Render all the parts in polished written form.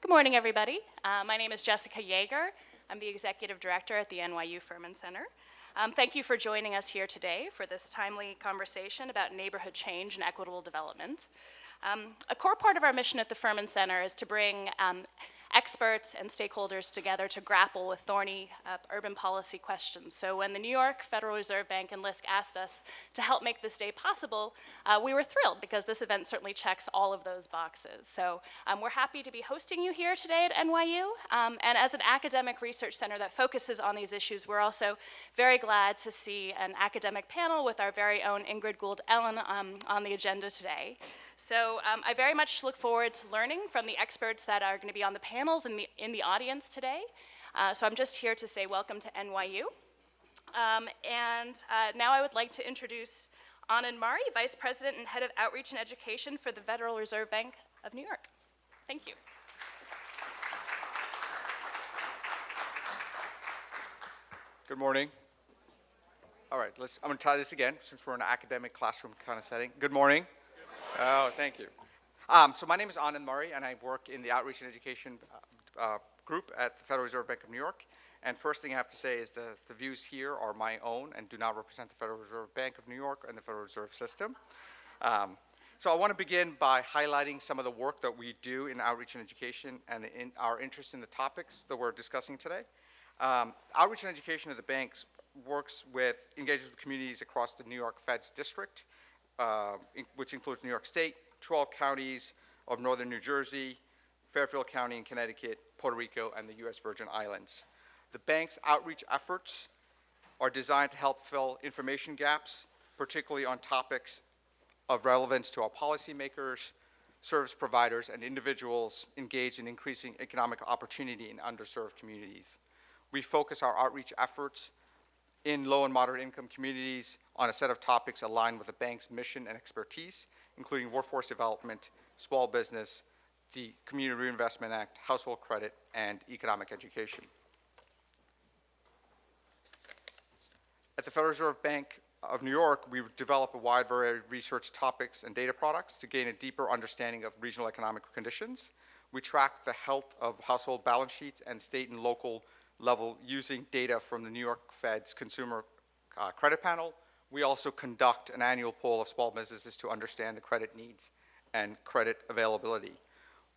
Good morning, everybody. My name is Jessica Yeager. I'm the Executive Director at the NYU Furman Center. Thank you for joining us here today for this timely conversation about neighborhood change and equitable development. A core part of our mission at the Furman Center is to bring experts and stakeholders together to grapple with thorny urban policy questions. So when the New York Federal Reserve Bank and LISC asked us to help make this day possible, we were thrilled because this event certainly checks all of those boxes. So we're happy to be hosting you here today at NYU. And as an academic research center that focuses on these issues, we're also very glad to see an academic panel with our very own Ingrid Gould-Ellen on the agenda today. So I very much look forward to learning from the experts that are going to be on the panels and in the audience today. So I'm just here to say welcome to NYU. Now I would like to introduce Anand Mari, Vice President and Head of Outreach and Education for the Federal Reserve Bank of New York. Thank you. Good morning. All right, I'm going to try this again since we're in an academic classroom kind of setting. Good morning. Oh, thank you. So my name is Anand Mari, and I work in the Outreach and Education group at the Federal Reserve Bank of New York. And first thing I have to say is the views here are my own and do not represent the Federal Reserve Bank of New York and the Federal Reserve System. So I want to begin by highlighting some of the work that we do in outreach and education and in our interest in the topics that we're discussing today. Outreach and education of the banks engages with communities across the New York Fed's district, which includes New York State, 12 counties of northern New Jersey, Fairfield County in Connecticut, Puerto Rico, and the U.S. Virgin Islands. The bank's outreach efforts are designed to help fill information gaps, particularly on topics of relevance to our policymakers, service providers, and individuals engaged in increasing economic opportunity in underserved communities. We focus our outreach efforts in low and moderate income communities on a set of topics aligned with the bank's mission and expertise, including workforce development, small business, the Community Reinvestment Act, household credit, and economic education. At the Federal Reserve Bank of New York, we develop a wide variety of research topics and data products to gain a deeper understanding of regional economic conditions. We track the health of household balance sheets and state and local level using data from the New York Fed's Consumer Credit Panel. We also conduct an annual poll of small businesses to understand the credit needs and credit availability.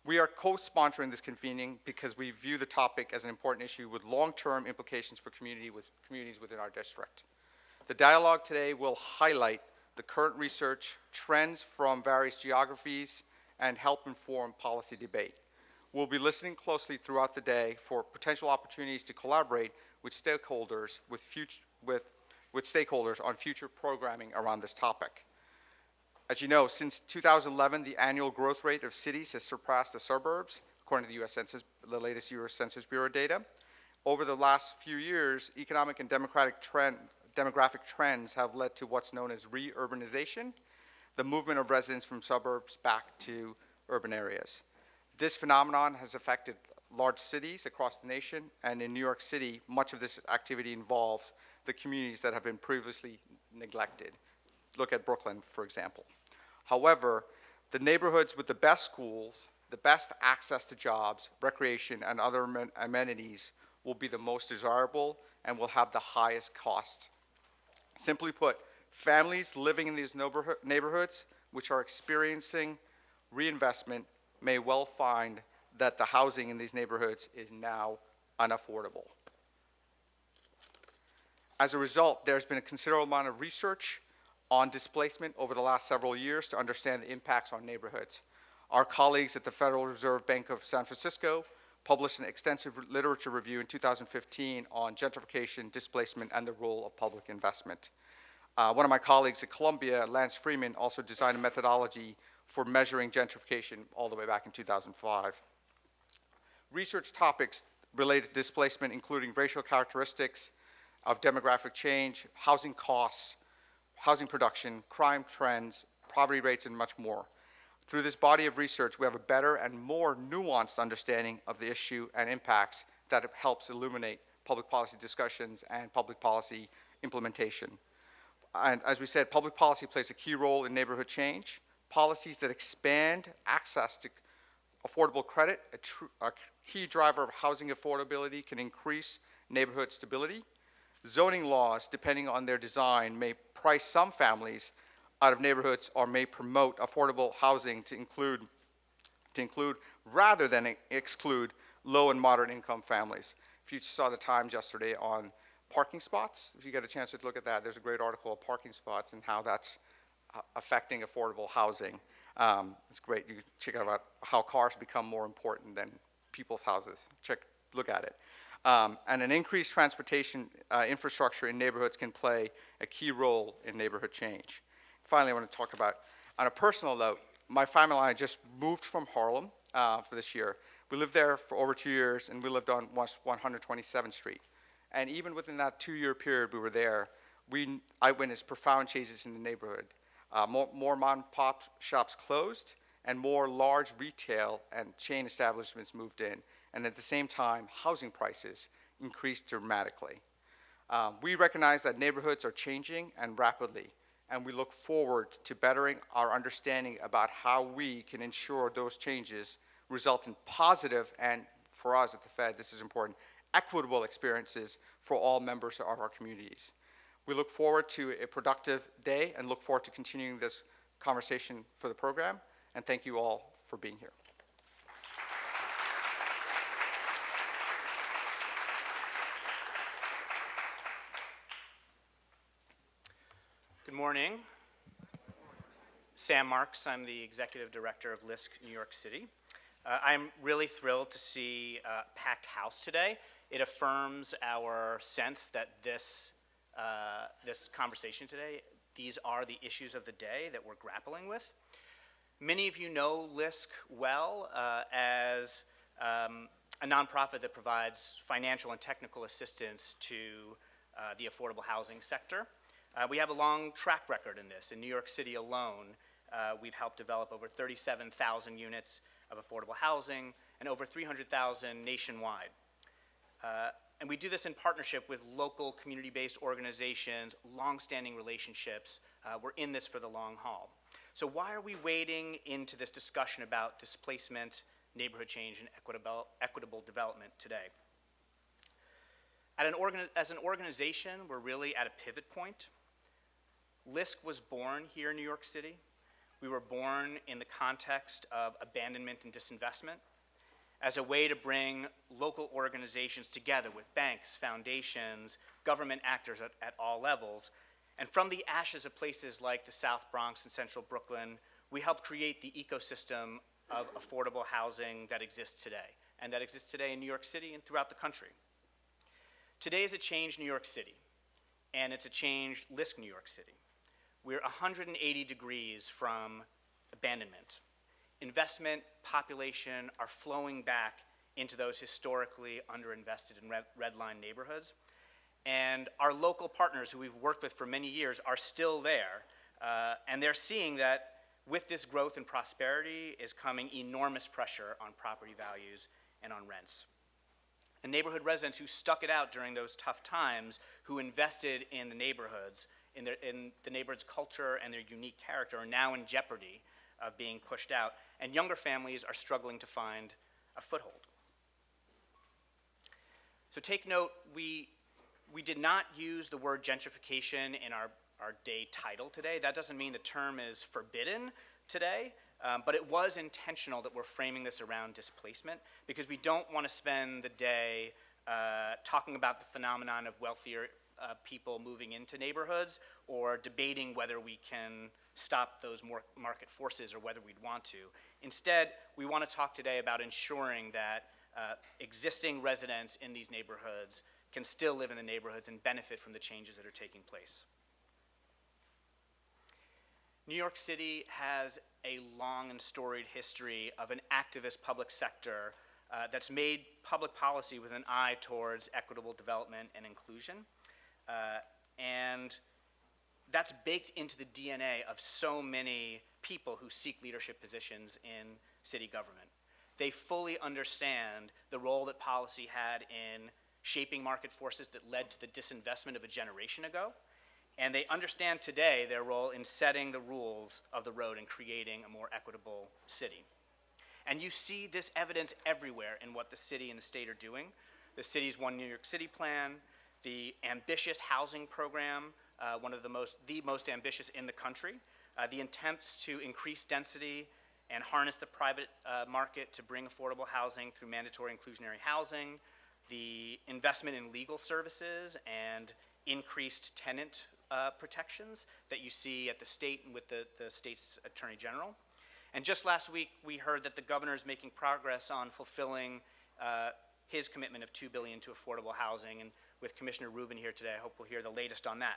We are co-sponsoring this convening because we view the topic as an important issue with long-term implications for communities within our district. The dialogue today will highlight the current research, trends from various geographies, and help inform policy debate. We'll be listening closely throughout the day for potential opportunities to collaborate with stakeholders on future programming around this topic. As you know, since 2011, the annual growth rate of cities has surpassed the suburbs, according to the U.S. Census, the latest U.S. Census Bureau data. Over the last few years, economic and demographic trends have led to what's known as re-urbanization, the movement of residents from suburbs back to urban areas. This phenomenon has affected large cities across the nation, and in New York City, much of this activity involves the communities that have been previously neglected. Look at Brooklyn, for example. However, the neighborhoods with the best schools, the best access to jobs, recreation, and other amenities will be the most desirable and will have the highest cost. Simply put, families living in these neighborhoods, which are experiencing reinvestment, may well find that the housing in these neighborhoods is now unaffordable. As a result, there's been a considerable amount of research on displacement over the last several years to understand the impacts on neighborhoods. Our colleagues at the Federal Reserve Bank of San Francisco published an extensive literature review in 2015 on gentrification, displacement, and the role of public investment. One of my colleagues at Columbia, Lance Freeman, also designed a methodology for measuring gentrification all the way back in 2005. Research topics related to displacement, including racial characteristics of demographic change, housing costs, housing production, crime trends, poverty rates, and much more. Through this body of research, we have a better and more nuanced understanding of the issue and impacts that helps illuminate public policy discussions and public policy implementation. And as we said, public policy plays a key role in neighborhood change. Policies that expand access to Affordable credit, a key driver of housing affordability, can increase neighborhood stability. Zoning laws, depending on their design, may price some families out of neighborhoods or may promote affordable housing to include rather than exclude low and moderate income families. If you saw the Times yesterday on parking spots, if you get a chance to look at that, there's a great article of parking spots and how that's affecting affordable housing. It's great. You can check out about how cars become more important than people's houses. Look at it. And an increased transportation infrastructure in neighborhoods can play a key role in neighborhood change. Finally, I want to talk about, on a personal note, my family and I just moved from Harlem for this year. We lived there for over 2 years, and we lived on West 127th Street. And even within that 2-year period we were there, I witnessed profound changes in the neighborhood. More mom and pop shops closed, and more large retail and chain establishments moved in. And at the same time, housing prices increased dramatically. We recognize that neighborhoods are changing and rapidly, and we look forward to bettering our understanding about how we can ensure those changes result in positive, and for us at the Fed, this is important, equitable experiences for all members of our communities. We look forward to a productive day and look forward to continuing this conversation for the program, and thank you all for being here. Good morning. Sam Marks, I'm the Executive Director of LISC New York City. I'm really thrilled to see a packed house today. It affirms our sense that this conversation today, these are the issues of the day that we're grappling with. Many of you know LISC well as a nonprofit that provides financial and technical assistance to the affordable housing sector. We have a long track record in this. In New York City alone, we've helped develop over 37,000 units of affordable housing and over 300,000 nationwide. And we do this in partnership with local community-based organizations, long-standing relationships. We're in this for the long haul. So why are we wading into this discussion about displacement, neighborhood change, and equitable development today? As an organization, we're really at a pivot point. LISC was born here in New York City. We were born in the context of abandonment and disinvestment as a way to bring local organizations together with banks, foundations, government actors at all levels. And from the ashes of places like the South Bronx and Central Brooklyn, we helped create the ecosystem of affordable housing that exists today, and that exists today in New York City and throughout the country. Today is a changed New York City, and it's a changed LISC New York City. We're 180 degrees from abandonment. Investment, population are flowing back into those historically underinvested and redline neighborhoods. And our local partners who we've worked with for many years are still there. And they're seeing that with this growth and prosperity is coming enormous pressure on property values and on rents. And neighborhood residents who stuck it out during those tough times, who invested in the neighborhoods, in the neighborhood's culture and their unique character, are now in jeopardy of being pushed out. And younger families are struggling to find a foothold. So take note, we did not use the word gentrification in our day title today. That doesn't mean the term is forbidden today, but it was intentional that we're framing this around displacement, because we don't want to spend the day talking about the phenomenon of wealthier people moving into neighborhoods or debating whether we can stop those market forces or whether we'd want to. Instead, we want to talk today about ensuring that existing residents in these neighborhoods can still live in the neighborhoods and benefit from the changes that are taking place. New York City has a long and storied history of an activist public sector that's made public policy with an eye towards equitable development and inclusion. And that's baked into the DNA of so many people who seek leadership positions in city government. They fully understand the role that policy had in shaping market forces that led to the disinvestment of a generation ago. And they understand today their role in setting the rules of the road and creating a more equitable city. And you see this evidence everywhere in what the city and the state are doing. The city's One New York City plan, the ambitious housing program, one of the most ambitious in the country, the attempts to increase density and harness the private market to bring affordable housing through mandatory inclusionary housing, the investment in legal services and increased tenant protections that you see at the state and with the state's attorney general. And just last week, we heard that the governor is making progress on fulfilling his commitment of $2 billion to affordable housing. And with Commissioner Rubin here today, I hope we'll hear the latest on that.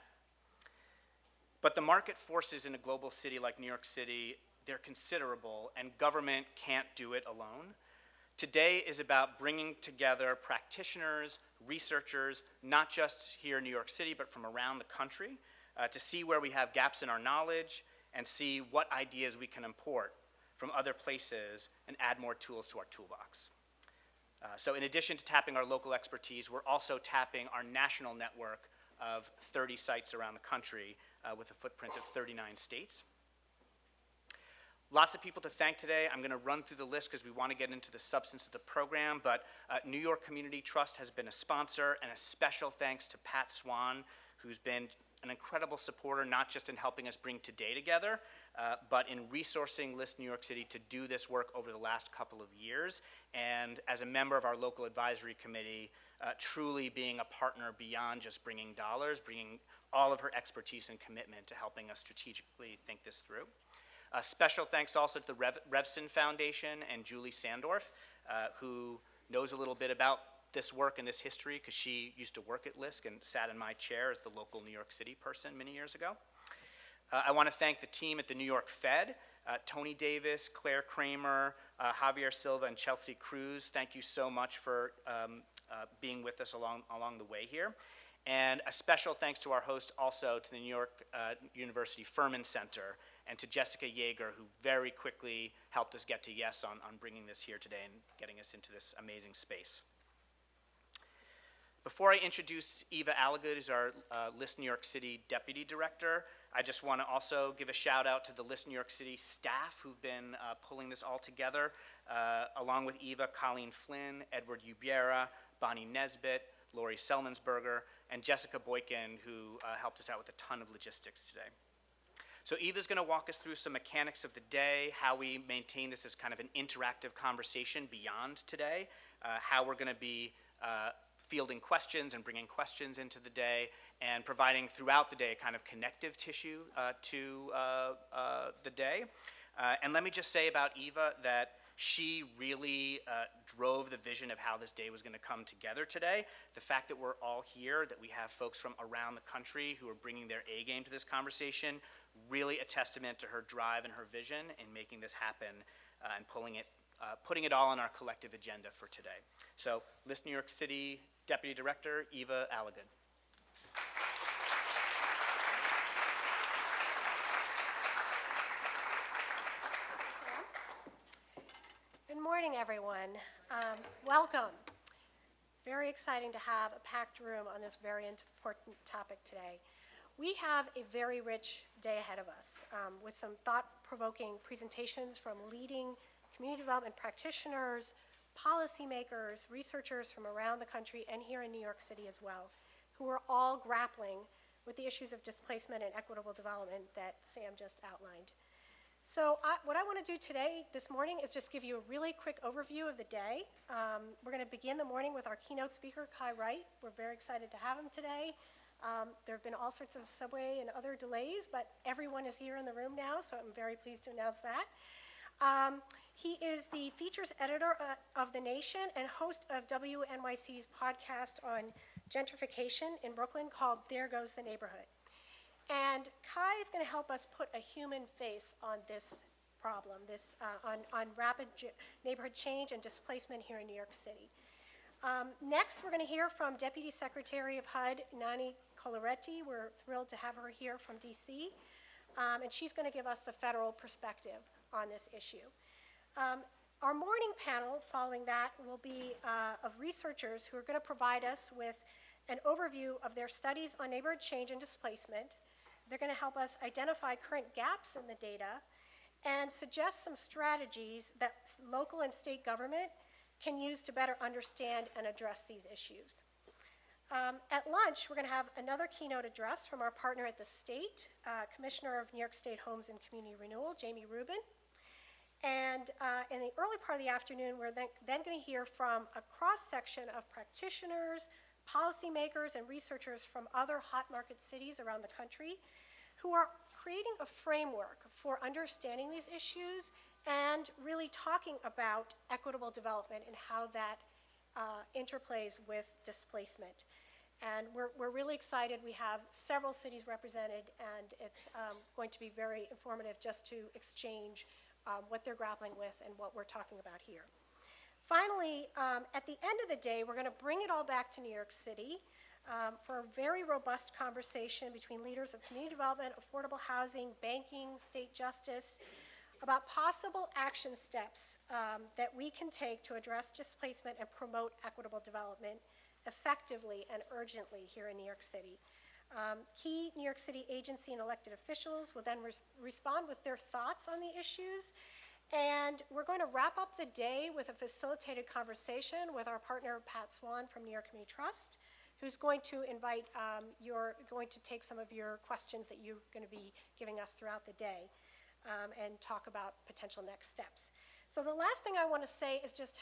But the market forces in a global city like New York City, they're considerable, and government can't do it alone. Today is about bringing together practitioners, researchers, not just here in New York City, but from around the country, to see where we have gaps in our knowledge and see what ideas we can import from other places and add more tools to our toolbox. So in addition to tapping our local expertise, we're also tapping our national network of 30 sites around the country with a footprint of 39 states. Lots of people to thank today. I'm going to run through the list because we want to get into the substance of the program, but New York Community Trust has been a sponsor, and a special thanks to Pat Swan, who's been an incredible supporter, not just in helping us bring today together, but in resourcing List New York City to do this work over the last couple of years, and as a member of our local advisory committee, truly being a partner beyond just bringing dollars, bringing all of her expertise and commitment to helping us strategically think this through. Special thanks also to the Revson Foundation and Julie Sandorf, who knows a little bit about this work and this history because she used to work at LISC and sat in my chair as the local New York City person many years ago. I want to thank the team at the New York Fed, Tony Davis, Claire Kramer, Javier Silva, and Chelsea Cruz. Thank you so much for being with us along the way here. And a special thanks to our host also to the New York University Furman Center and to Jessica Yeager, who very quickly helped us get to yes on bringing this here today and getting us into this amazing space. Before I introduce Eva Allega, who's our List New York City Deputy Director, I just want to also give a shout out to the List New York City staff who've been pulling this all together, along with Eva, Colleen Flynn, Edward Ubiera, Bonnie Nesbitt, Lori Selmansberger, and Jessica Boykin, who helped us out with a ton of logistics today. So Eva's going to walk us through some mechanics of the day, how we maintain this as kind of an interactive conversation beyond today, how we're going to be fielding questions and bringing questions into the day, and providing throughout the day a kind of connective tissue to the day. And let me just say about Eva that she really drove the vision of how this day was going to come together today. The fact that we're all here, that we have folks from around the country who are bringing their A game to this conversation, really a testament to her drive and her vision in making this happen and putting it all on our collective agenda for today. So, List New York City Deputy Director, Eva Allega. Good morning, everyone. Welcome. Very exciting to have a packed room on this very important topic today. We have a very rich day ahead of us with some thought-provoking presentations from leading community development practitioners, policymakers, researchers from around the country and here in New York City as well, who are all grappling with the issues of displacement and equitable development that Sam just outlined. So what I want to do today, this morning, is just give you a really quick overview of the day. We're going to begin the morning with our keynote speaker, Kai Wright. We're very excited to have him today. There have been all sorts of subway and other delays, but everyone is here in the room now, so I'm very pleased to announce that. He is the features editor of The Nation and host of WNYC's podcast on gentrification in Brooklyn called There Goes the Neighborhood. And Kai is going to help us put a human face on this problem, on rapid neighborhood change and displacement here in New York City. Next, we're going to hear from Deputy Secretary of HUD, Nani Coloretti. We're thrilled to have her here from DC. And she's going to give us the federal perspective on this issue. Our morning panel following that will be of researchers who are going to provide us with an overview of their studies on neighborhood change and displacement. They're going to help us identify current gaps in the data and suggest some strategies that local and state government can use to better understand and address these issues. At lunch, we're going to have another keynote address from our partner at the state, Commissioner of New York State Homes and Community Renewal, Jamie Rubin. And in the early part of the afternoon, we're then going to hear from a cross-section of practitioners, policymakers, and researchers from other hot market cities around the country who are creating a framework for understanding these issues and really talking about equitable development and how that interplays with displacement. And we're really excited. We have several cities represented, and it's going to be very informative just to exchange what they're grappling with and what we're talking about here. Finally, at the end of the day, we're going to bring it all back to New York City for a very robust conversation between leaders of community development, affordable housing, banking, state justice, about possible action steps that we can take to address displacement and promote equitable development effectively and urgently here in New York City. Key New York City agency and elected officials will then respond with their thoughts on the issues. And we're going to wrap up the day with a facilitated conversation with our partner, Pat Swan from New York Community Trust, who's going to invite, going to take some of your questions that you're going to be giving us throughout the day and talk about potential next steps. So the last thing I want to say is just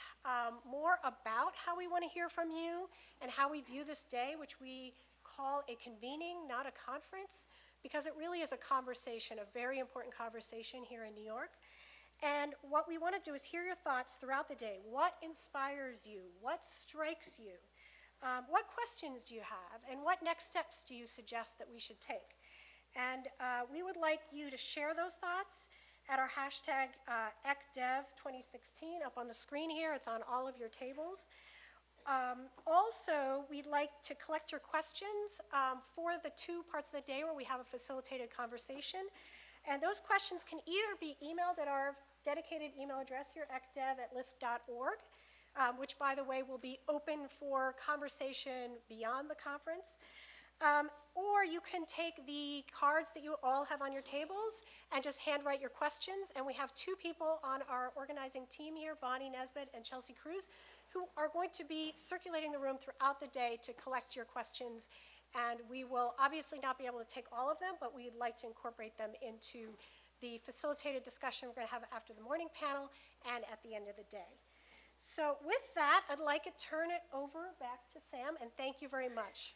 more about how we want to hear from you and how we view this day, which we call a convening, not a conference, because it really is a conversation, a very important conversation here in New York. And what we want to do is hear your thoughts throughout the day. What inspires you? What strikes you? What questions do you have? And what next steps do you suggest that we should take? And we would like you to share those thoughts at our hashtag #ECDev2016 up on the screen here. It's on all of your tables. Also, we'd like to collect your questions for the two parts of the day where we have a facilitated conversation. And those questions can either be emailed at our dedicated email address here, ecdev@list.org, which, by the way, will be open for conversation beyond the conference. Or you can take the cards that you all have on your tables and just handwrite your questions. And we have two people on our organizing team here, Bonnie Nesbitt and Chelsea Cruz, who are going to be circulating the room throughout the day to collect your questions. And we will obviously not be able to take all of them, but we'd like to incorporate them into the facilitated discussion we're going to have after the morning panel and at the end of the day. So with that, I'd like to turn it over back to Sam, and thank you very much.